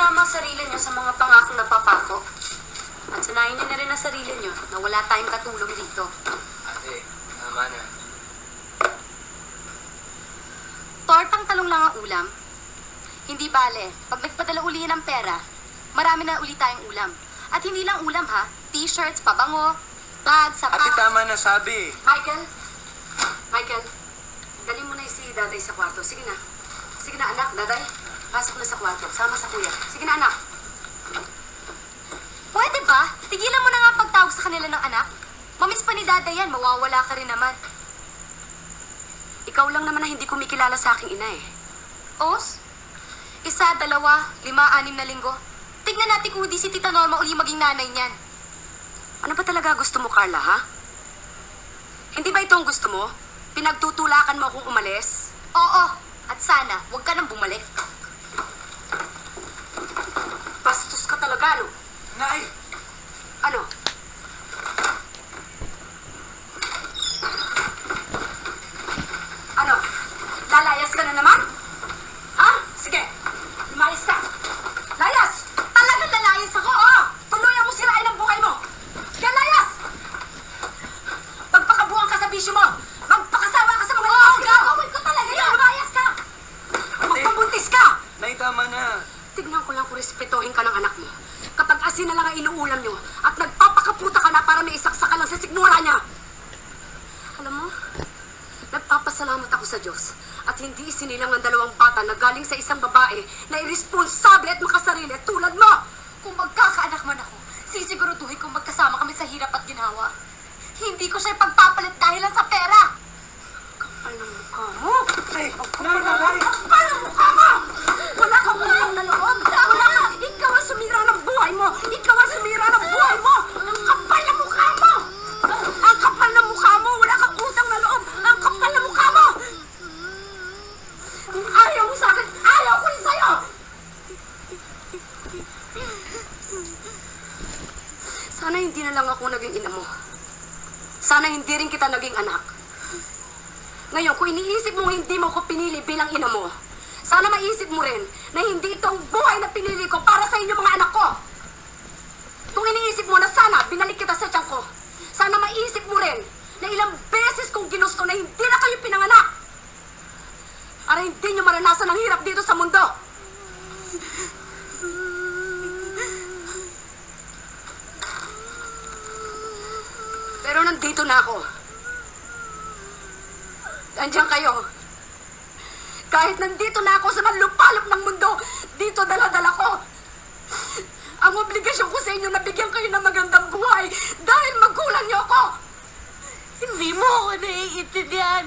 lamang sarili niyo sa mga pangakong napapako. At sanayin niyo na rin ang sarili niyo na wala tayong katulong dito. Ate, tama na. Tortang talong lang ang ulam. Hindi bale, pag nagpadala uli ng pera, marami na uli tayong ulam. At hindi lang ulam ha, t-shirts, pabango, bag, Ate, sapat. tama na sabi. Michael, dali mo na si Daday sa kwarto. Sige na. Sige na anak, Daday. Pasok na sa kwarto. Sama sa kuya. Sige na anak. Pwede ba? Tigilan mo na nga pagtawag sa kanila ng anak. Mamiss pa ni Daday yan, mawawala ka rin naman. Ikaw lang naman na hindi kumikilala sa aking ina eh. Os? 1, 2, 5, 6 na linggo. Tignan natin kung di si Tita Norma uli maging nanay niyan. Ano ba talaga gusto mo, Carla, ha? Hindi ba ito ang gusto mo? Pinagtutulakan mo akong umalis? Oo, at sana, huwag ka nang bumalik. Bastos ka talaga, no? Nay! Ano? Ano? Lalayas ka na naman? Ha? Sige, lumayas ka. Layas! Talagang lalayas ako? Oo! Tuluyan mo sirain ang buhay mo! Kaya layas! Magpakabuhan ka sa bisyo mo! Magpakasawa ka sa mga ikaw! Gagawin ko talaga yan! Lumayas ka! Magpabuntis ka! Nay, tama na. Tignan ko lang kung respetuhin ka ng anak mo. Kapag asin na lang ang inuulam nyo at nagpapakaputa ka na para may isaksa ka lang sa sikmura niya. Alam mo, nagpapasalamat ako sa Diyos at hindi isinilang ang 2 bata na galing sa isang babae na irresponsable at makasarili tulad mo. Kung magkakaanak man ako, sisiguraduhin kong magkasama kami sa hirap at ginawa. Hindi ko siya pagpapalit dahil lang sa pera. Kapal ng mukha mo. Nay! Kapal ng mukha mo! Wala kang utang na loob! Wala ka! Ikaw ang sumira ng buhay mo! Ikaw ang sumira ng buhay mo! Ang kapal ng mukha mo! Ang kapal ng mukha mo! Wala kang utang na loob! Ang kapal ng mukha mo! Kung ayaw mo sa akin, ayaw ko rin sa'yo! Sana hindi na lang ako naging ina mo. Sana hindi rin kita naging anak. Ngayon, kung iniisip mo hindi mo ko pinili bilang ina mo, sana maisip mo rin na hindi itong buhay na pinili ko para sa inyo mga anak ko. Kung iniisip mo na sana binalik kita sa tiyan ko, sana maisip mo rin na ilang beses kong ginusto na hindi na kayo pinanganak. Para hindi nyo maranasan ang hirap dito sa mundo. Pero nandito na ako. Andiyan kayo. Kahit nandito na ako sa manlupalop ng mundo, dito dala-dala ko. Ang obligasyon ko sa inyo na bigyan kayo ng magandang buhay dahil magulang niyo ako. Hindi mo ako naiintindihan.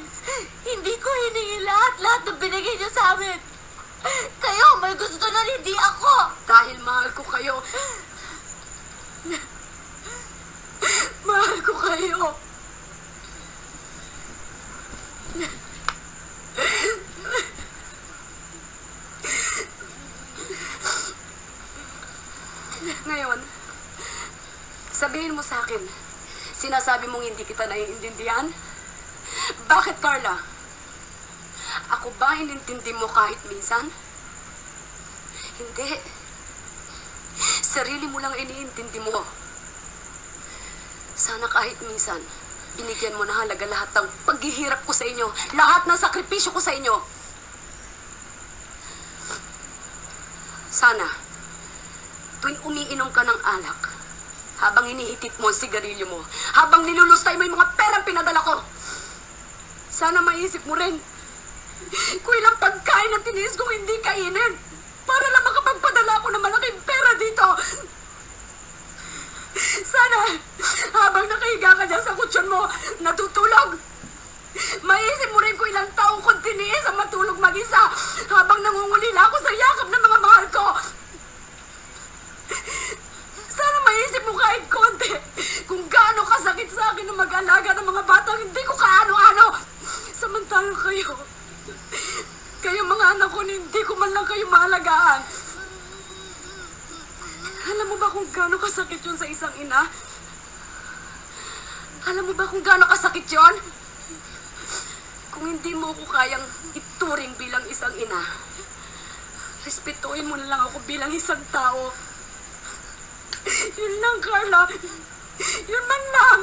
Hindi ko hiningi lahat ng binigay niyo sa amin. Kayo, may gusto na hindi ako. Dahil mahal ko kayo. Mahal ko kayo. Ngayon, sabihin mo sa akin, sinasabi mong hindi kita naiintindihan? Bakit, Carla? Ako ba inintindi mo kahit minsan? Hindi. Sarili mo lang iniintindi mo. Sana kahit minsan, binigyan mo na halaga lahat ng paghihirap ko sa inyo, lahat ng sakripisyo ko sa inyo. Sana, tuwing umiinom ka ng alak, habang inihitit mo ang sigarilyo mo, habang nilulustay mo yung mga perang pinadala ko, sana maisip mo rin kung ilang pagkain ang tiniis kong hindi kainin para lang makapagpadala ako ng malaking pera dito. Sana, habang nakahiga ka dyan sa kutsyon mo, natutulog, maisip mo rin kung ilang taong kong tiniis ang matulog mag-isa habang nangungulila ako sa yakap ng mga mahal ko. Sana maisip mo kahit konti kung gaano kasakit sa akin na mag-alaga ng mga batang hindi ko kaano-ano. Samantalang kayo mga anak ko, hindi ko man lang kayo maalagaan. Alam mo ba kung gaano kasakit yun sa isang ina? Alam mo ba kung gaano kasakit yun? Kung hindi mo ko kayang ituring bilang isang ina, Respetuhin mo na lang ako bilang isang tao. Yun lang, Carla. Yun man lang.